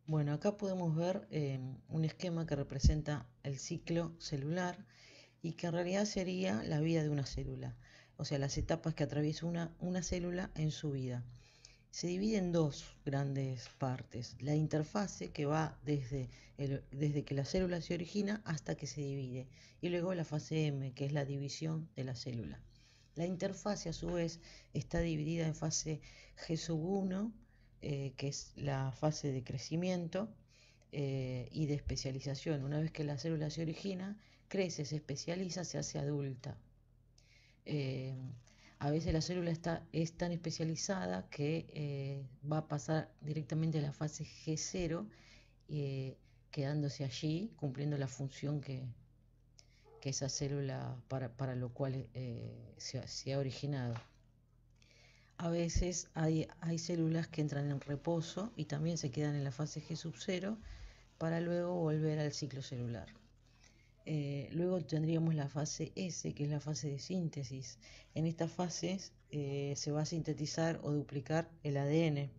Bueno, acá podemos ver un esquema que representa el ciclo celular y que en realidad sería la vida de una célula, o sea, las etapas que atraviesa una célula en su vida. Se divide en dos grandes partes: la interfase, que va desde que la célula se origina hasta que se divide, y luego la fase M, que es la división de la célula. La interfase, a su vez, está dividida en fase G1, que es la fase de crecimiento y de especialización. Una vez que la célula se origina, crece, se especializa, se hace adulta. Eh, a veces la célula es tan especializada que va a pasar directamente a la fase G0, eh, quedándose allí, cumpliendo la función que esa célula para lo cual se ha originado. A veces hay células que entran en reposo y también se quedan en la fase G0 para luego volver al ciclo celular. Luego tendríamos la fase S, que es la fase de síntesis. En estas fases se va a sintetizar o duplicar el ADN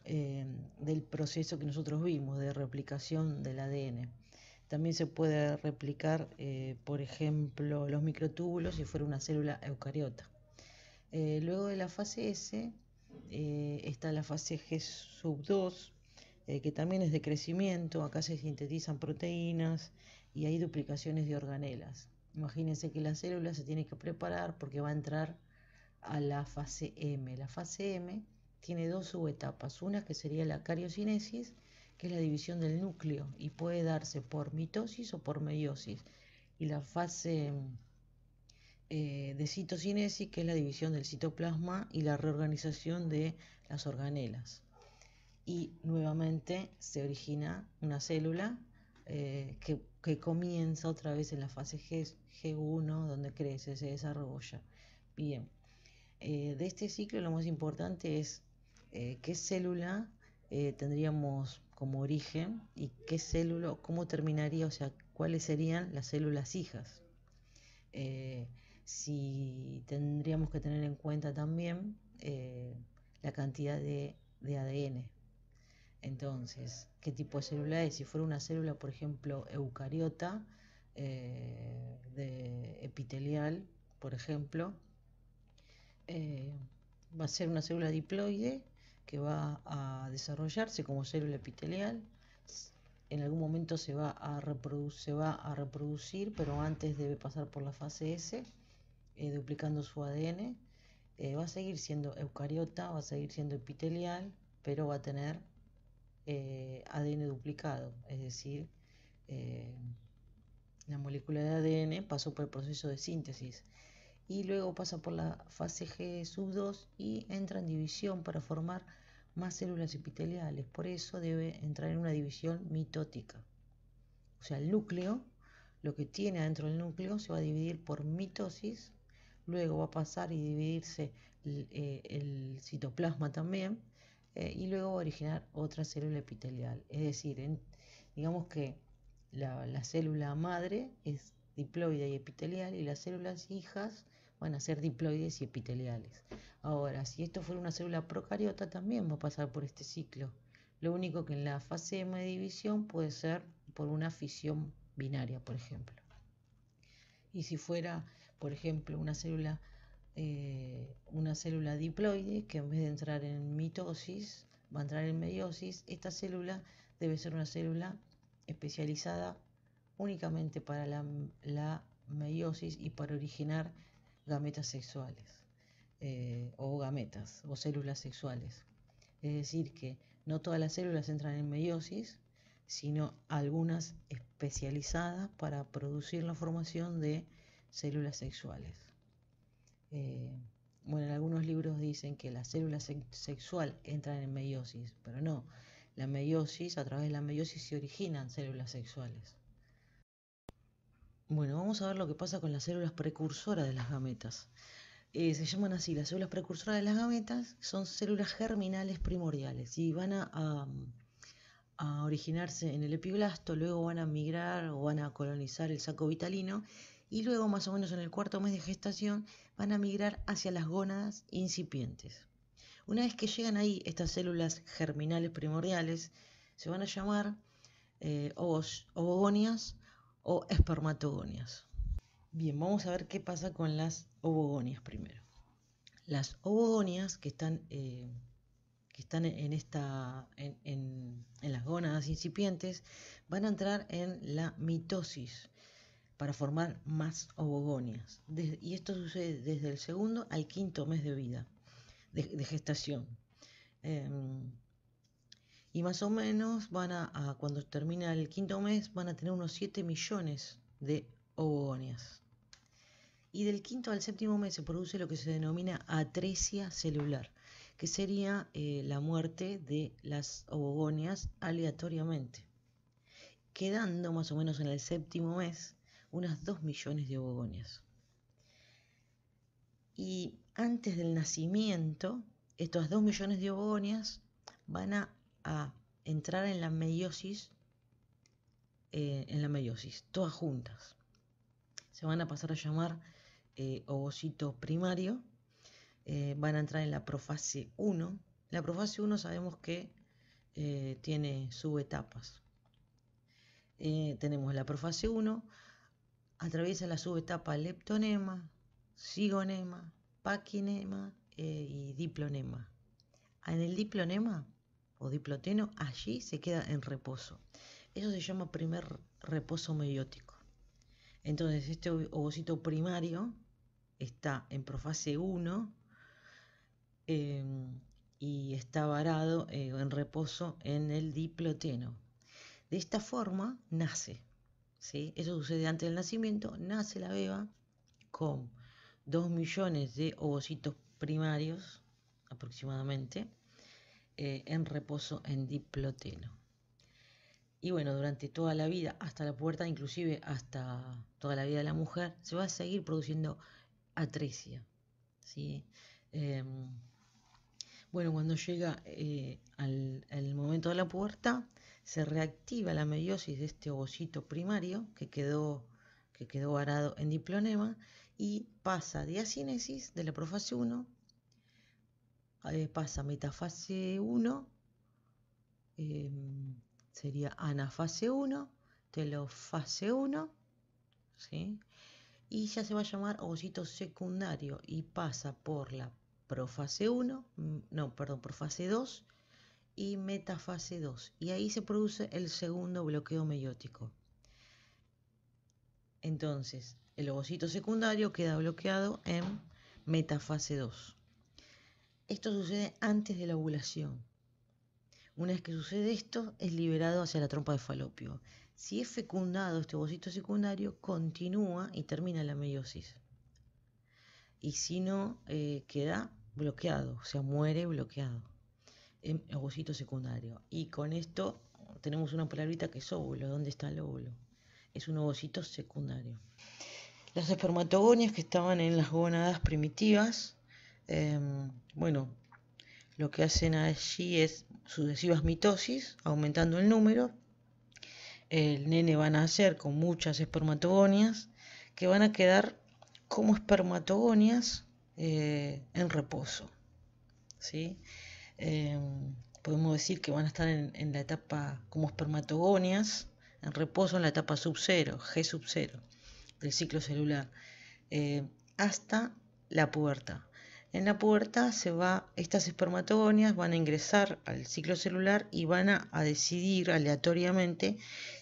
del proceso que nosotros vimos de replicación del ADN. También se puede replicar, por ejemplo, los microtúbulos si fuera una célula eucariota. Luego de la fase S está la fase G2, que también es de crecimiento. Acá se sintetizan proteínas y hay duplicaciones de organelas. Imagínense que la célula se tiene que preparar porque va a entrar a la fase M. La fase M tiene dos subetapas: una que sería la cariocinesis, que es la división del núcleo y puede darse por mitosis o por meiosis, y la fase de citocinesis, que es la división del citoplasma y la reorganización de las organelas. Y nuevamente se origina una célula que comienza otra vez en la fase G1, donde crece, se desarrolla. Bien, de este ciclo lo más importante es qué célula tendríamos como origen y qué célula, cómo terminaría, o sea, cuáles serían las células hijas. Si tendríamos que tener en cuenta también la cantidad de ADN. Entonces, ¿qué tipo de célula es? Si fuera una célula, por ejemplo, eucariota, de epitelial, por ejemplo, va a ser una célula diploide que va a desarrollarse como célula epitelial. En algún momento se va a reproducir, pero antes debe pasar por la fase S, duplicando su ADN. Va a seguir siendo eucariota, va a seguir siendo epitelial, pero va a tener ADN duplicado, es decir, la molécula de ADN pasó por el proceso de síntesis y luego pasa por la fase G2 y entra en división para formar más células epiteliales. Por eso debe entrar en una división mitótica. O sea, el núcleo, lo que tiene adentro del núcleo, se va a dividir por mitosis, luego va a pasar y dividirse el citoplasma también, y luego va a originar otra célula epitelial. Es decir, digamos que la célula madre es diploide y epitelial y las células hijas van a ser diploides y epiteliales. Ahora, si esto fuera una célula procariota, también va a pasar por este ciclo. Lo único que en la fase M de división puede ser por una fisión binaria, por ejemplo. Y si fuera, por ejemplo, una célula diploide, que en vez de entrar en mitosis, va a entrar en meiosis, esta célula debe ser una célula especializada únicamente para la meiosis y para originar gametas sexuales, o gametas, o células sexuales. Es decir, que no todas las células entran en meiosis, sino algunas especializadas para producir la formación de células sexuales. Bueno, en algunos libros dicen que la célula sexual entra en meiosis, pero no. La meiosis, a través de la meiosis se originan células sexuales. Bueno, vamos a ver lo que pasa con las células precursoras de las gametas. Se llaman así: las células precursoras de las gametas son células germinales primordiales y van a originarse en el epiblasto, luego van a migrar o van a colonizar el saco vitalino y luego, más o menos en el cuarto mes de gestación, van a migrar hacia las gónadas incipientes. Una vez que llegan ahí estas células germinales primordiales, se van a llamar ovogonias o espermatogonias. Bien, vamos a ver qué pasa con las ovogonias primero. Las ovogonias que están en las gónadas incipientes van a entrar en la mitosis para formar más ovogonias. Y esto sucede desde el segundo al quinto mes de vida, de gestación. Y más o menos cuando termina el quinto mes van a tener unos 7 millones de ovogonias. Y del quinto al séptimo mes se produce lo que se denomina atresia celular, que sería la muerte de las ovogonias aleatoriamente, quedando más o menos en el séptimo mes unas 2 millones de ovogonias. Y antes del nacimiento, estas 2 millones de ovogonias van a entrar en la meiosis, todas juntas. Se van a pasar a llamar ovocito primario. Van a entrar en la profase 1. La profase 1 sabemos que tiene subetapas. Tenemos la profase 1, atraviesa la subetapa leptonema, cigonema, paquinema y diplonema. En el diplonema o diploteno, allí se queda en reposo. Eso se llama primer reposo meiótico. Entonces este ovocito primario está en profase 1 y está varado en reposo en el diploteno. De esta forma nace, ¿sí? Eso sucede antes del nacimiento. Nace la beba con 2 millones de ovocitos primarios aproximadamente en reposo en diploteno. Y bueno, durante toda la vida, hasta la pubertad, inclusive hasta toda la vida de la mujer, se va a seguir produciendo atresia, ¿sí? Bueno, cuando llega al momento de la pubertad, se reactiva la meiosis de este ovocito primario que quedó varado en diplonema y pasa de acínesis de la profase 1, pasa a metafase 1, sería anafase 1, telofase 1, ¿sí? Y ya se va a llamar ovocito secundario y pasa por la profase 2 y metafase 2. Y ahí se produce el segundo bloqueo meiótico. Entonces, el ovocito secundario queda bloqueado en metafase 2. Esto sucede antes de la ovulación. Una vez que sucede esto, es liberado hacia la trompa de falopio. Si es fecundado este ovocito secundario, continúa y termina la meiosis. Y si no, queda bloqueado, o sea, muere bloqueado en ovocito secundario. Y con esto tenemos una palabrita que es óvulo. ¿Dónde está el óvulo? Es un ovocito secundario. Las espermatogonias que estaban en las gónadas primitivas, lo que hacen allí es sucesivas mitosis, aumentando el número. El nene va a nacer con muchas espermatogonias que van a quedar como espermatogonias en reposo, ¿sí? Podemos decir que van a estar en la etapa como espermatogonias en reposo en la etapa sub-0, G sub-0 del ciclo celular, hasta la pubertad. En la pubertad estas espermatogonias van a ingresar al ciclo celular y van a decidir aleatoriamente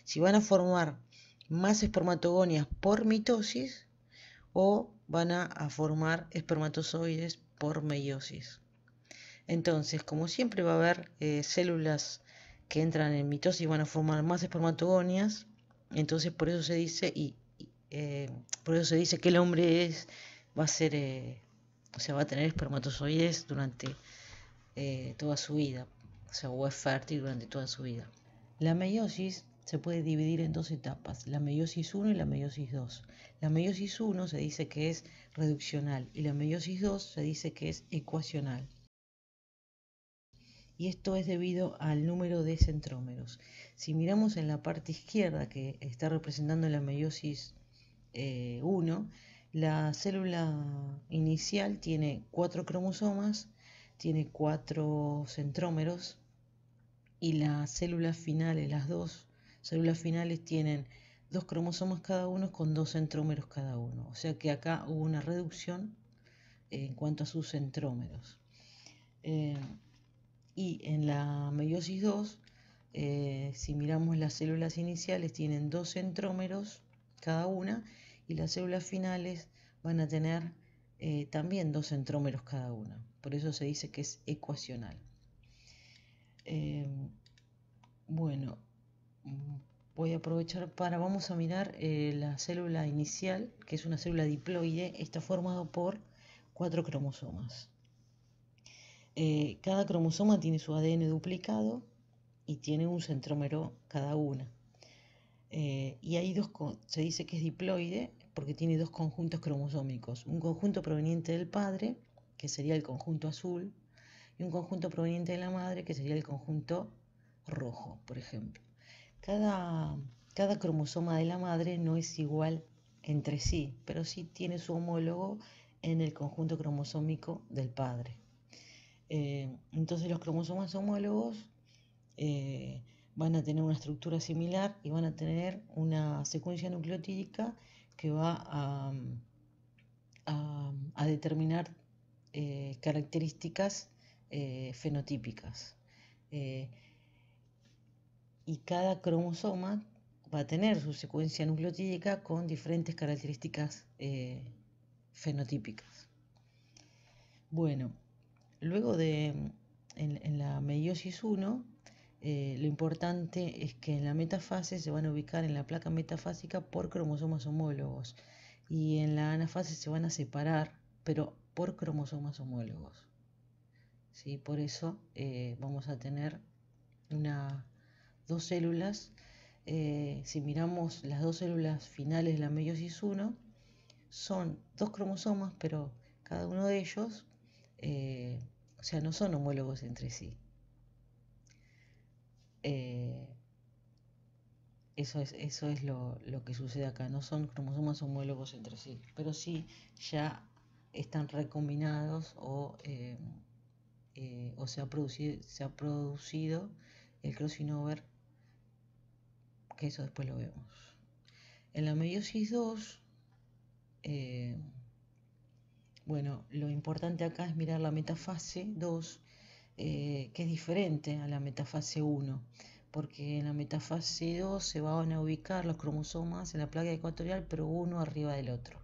si van a formar más espermatogonias por mitosis o van a formar espermatozoides por meiosis. Entonces, como siempre va a haber células que entran en mitosis y van a formar más espermatogonias, entonces por eso se dice que el hombre va a tener espermatozoides durante toda su vida, o es fértil durante toda su vida. La meiosis se puede dividir en 2 etapas, la meiosis 1 y la meiosis 2. La meiosis 1 se dice que es reduccional y la meiosis 2 se dice que es ecuacional. Y esto es debido al número de centrómeros. Si miramos en la parte izquierda que está representando la meiosis 1, la célula inicial tiene 4 cromosomas, tiene 4 centrómeros y las células finales, las dos células finales tienen 2 cromosomas cada uno con 2 centrómeros cada uno. O sea que acá hubo una reducción en cuanto a sus centrómeros. Y en la meiosis 2, si miramos las células iniciales, tienen 2 centrómeros cada una, y las células finales van a tener también 2 centrómeros cada una. Por eso se dice que es ecuacional. Bueno, voy a aprovechar vamos a mirar la célula inicial, que es una célula diploide. Está formado por 4 cromosomas. Cada cromosoma tiene su ADN duplicado y tiene un centrómero cada una. Y hay se dice que es diploide porque tiene 2 conjuntos cromosómicos. Un conjunto proveniente del padre, que sería el conjunto azul, y un conjunto proveniente de la madre, que sería el conjunto rojo, por ejemplo. Cada cromosoma de la madre no es igual entre sí, pero sí tiene su homólogo en el conjunto cromosómico del padre. Entonces los cromosomas homólogos van a tener una estructura similar y van a tener una secuencia nucleotídica que va a determinar características fenotípicas. Y cada cromosoma va a tener su secuencia nucleotídica con diferentes características fenotípicas. Bueno, luego en la meiosis 1, lo importante es que en la metafase se van a ubicar en la placa metafásica por cromosomas homólogos, y en la anafase se van a separar, pero por cromosomas homólogos. ¿Sí? Por eso vamos a tener dos células. Si miramos las 2 células finales de la meiosis 1, son 2 cromosomas, pero cada uno de ellos, o sea, no son homólogos entre sí. Eso es lo que sucede acá, no son cromosomas homólogos entre sí, pero sí ya están recombinados o se ha producido el crossing over, que eso después lo vemos. En la meiosis 2, bueno, lo importante acá es mirar la metafase 2, que es diferente a la metafase 1, porque en la metafase 2 se van a ubicar los cromosomas en la placa ecuatorial, pero uno arriba del otro,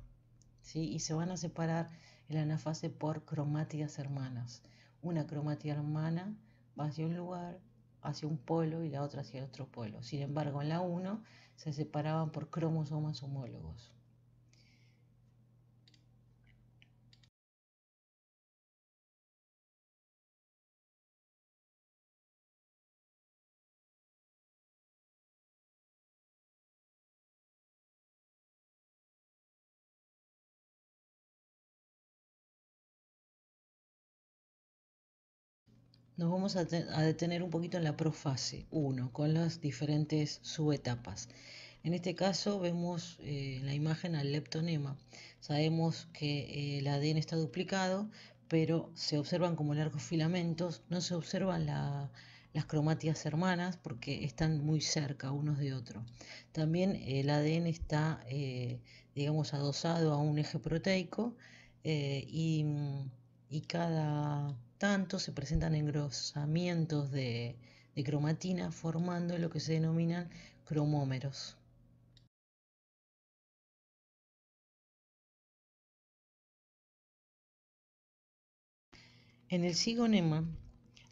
¿sí? Y se van a separar en la anafase por cromátidas hermanas. Una cromática hermana va hacia un lugar, hacia un polo, y la otra hacia otro polo. Sin embargo, en la 1 se separaban por cromosomas homólogos. Nos vamos a detener un poquito en la profase 1, con las diferentes subetapas. En este caso vemos en la imagen al leptonema. Sabemos que el ADN está duplicado, pero se observan como largos filamentos, no se observan las cromátidas hermanas porque están muy cerca unos de otros. También el ADN está, digamos, adosado a un eje proteico, y cada tanto se presentan engrosamientos de cromatina, formando lo que se denominan cromómeros. En el cigonema,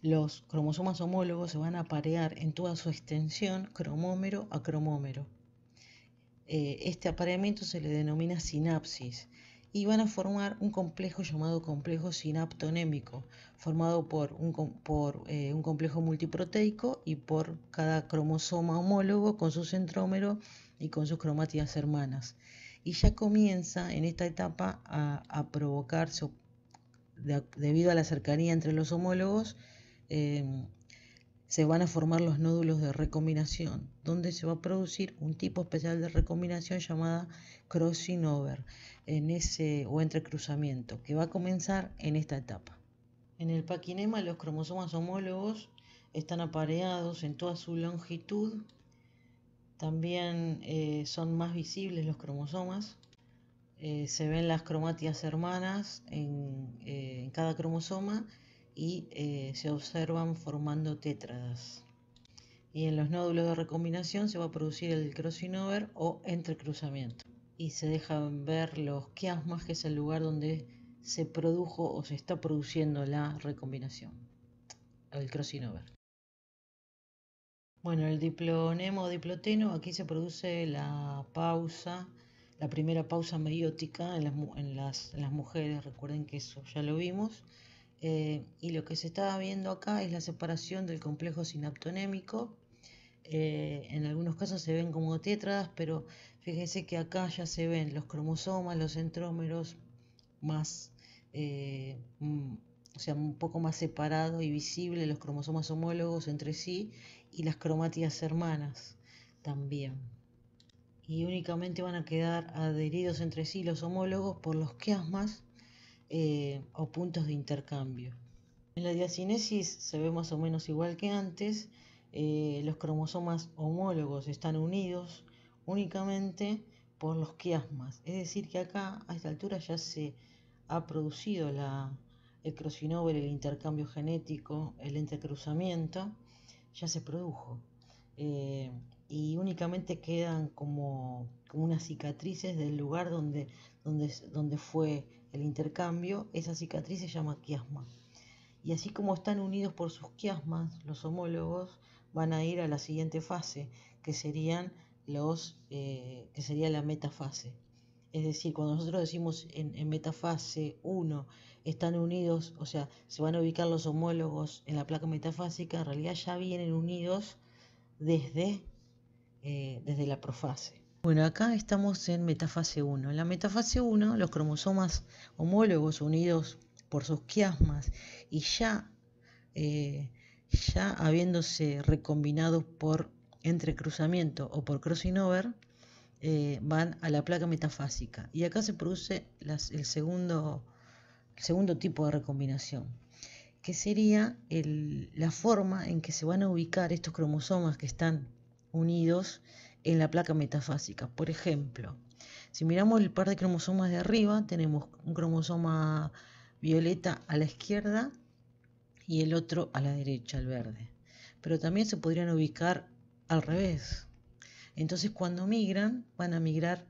los cromosomas homólogos se van a aparear en toda su extensión, cromómero a cromómero. Este apareamiento se le denomina sinapsis, y van a formar un complejo llamado complejo sinaptonémico, formado por un complejo multiproteico y por cada cromosoma homólogo con su centrómero y con sus cromátidas hermanas. Y ya comienza en esta etapa a provocarse, debido a la cercanía entre los homólogos, se van a formar los nódulos de recombinación, donde se va a producir un tipo especial de recombinación llamada crossing over, o entrecruzamiento, que va a comenzar en esta etapa. En el paquinema, los cromosomas homólogos están apareados en toda su longitud. También son más visibles los cromosomas. Se ven las cromátidas hermanas en cada cromosoma y se observan formando tétradas. Y en los nódulos de recombinación se va a producir el crossing over o entrecruzamiento. Y se dejan ver los quiasmas, que es el lugar donde se produjo o se está produciendo la recombinación, el crossing over. Bueno, el diplonemo o diploteno, aquí se produce la primera pausa meiótica en las mujeres. Recuerden que eso ya lo vimos. Y lo que se está viendo acá es la separación del complejo sinaptonémico. En algunos casos se ven como tétradas, pero fíjense que acá ya se ven los cromosomas, los centrómeros más, o sea, un poco más separado y visible, los cromosomas homólogos entre sí y las cromátidas hermanas también. Y únicamente van a quedar adheridos entre sí los homólogos por los quiasmas o puntos de intercambio. En la diacinesis se ve más o menos igual que antes. Los cromosomas homólogos están unidos únicamente por los quiasmas. Es decir, que acá a esta altura ya se ha producido el crossing over, el intercambio genético, el entrecruzamiento, ya se produjo. Y únicamente quedan como unas cicatrices del lugar donde fue el intercambio. Esa cicatriz se llama quiasma. Y así como están unidos por sus quiasmas, los homólogos van a ir a la siguiente fase, que sería la metafase. Es decir, cuando nosotros decimos en metafase 1 están unidos, o sea, se van a ubicar los homólogos en la placa metafásica, en realidad ya vienen unidos desde la profase. Bueno, acá estamos en metafase 1. En la metafase 1, los cromosomas homólogos unidos por sus quiasmas y ya habiéndose recombinado por entrecruzamiento o por crossing over, van a la placa metafásica. Y acá se produce el segundo tipo de recombinación, que sería la forma en que se van a ubicar estos cromosomas que están unidos en la placa metafásica. Por ejemplo, si miramos el par de cromosomas de arriba, tenemos un cromosoma violeta a la izquierda y el otro a la derecha, el verde. Pero también se podrían ubicar al revés. Entonces, cuando migran, van a migrar,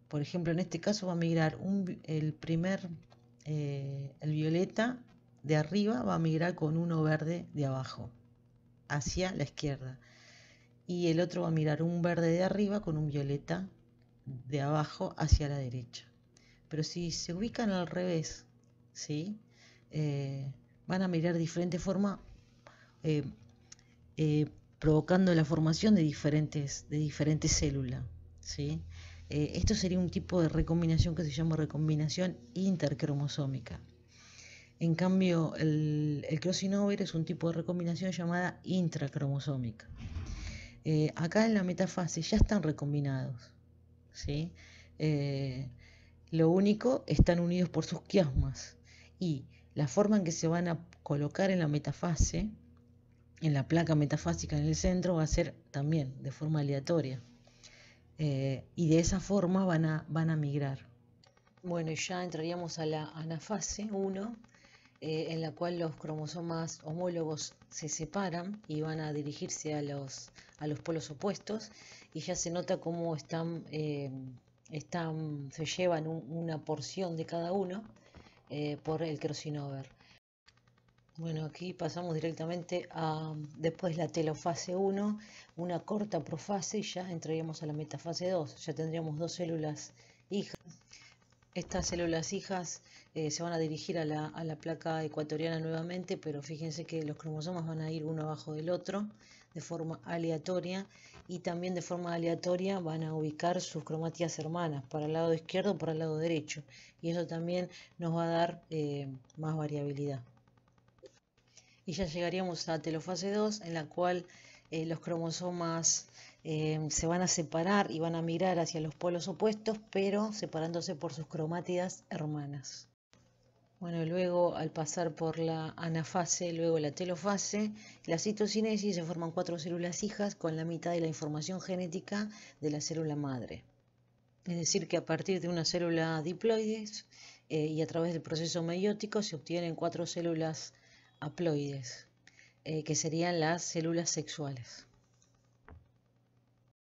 por ejemplo, en este caso va a migrar el violeta de arriba va a migrar con uno verde de abajo hacia la izquierda, y el otro va a migrar un verde de arriba con un violeta de abajo hacia la derecha. Pero si se ubican al revés, ¿sí? Van a mirar de diferente forma, provocando la formación de diferentes células, ¿sí? Esto sería un tipo de recombinación que se llama recombinación intercromosómica. En cambio, el crossing over es un tipo de recombinación llamada intracromosómica. Acá en la metafase ya están recombinados, ¿sí? Lo único, están unidos por sus quiasmas, y la forma en que se van a colocar en la metafase, en la placa metafásica en el centro, va a ser también de forma aleatoria. Y de esa forma van a migrar. Bueno, y ya entraríamos a la anafase 1, en la cual los cromosomas homólogos se separan y van a dirigirse a los polos opuestos, y ya se nota cómo se llevan una porción de cada uno por el crossing over. Bueno, aquí pasamos directamente a después la telofase 1, una corta profase, y ya entraríamos a la metafase 2. Ya tendríamos dos células hijas. Estas células hijas se van a dirigir a la placa ecuatoriana nuevamente, pero fíjense que los cromosomas van a ir uno abajo del otro de forma aleatoria, y también de forma aleatoria van a ubicar sus cromátidas hermanas para el lado izquierdo o para el lado derecho, y eso también nos va a dar más variabilidad. Y ya llegaríamos a telofase 2, en la cual los cromosomas se van a separar y van a migrar hacia los polos opuestos, pero separándose por sus cromátidas hermanas. Bueno, luego al pasar por la anafase, luego la telofase, la citocinesis, se forman 4 células hijas con la mitad de la información genética de la célula madre. Es decir, que a partir de una célula diploides y a través del proceso meiótico se obtienen 4 células haploides, que serían las células sexuales.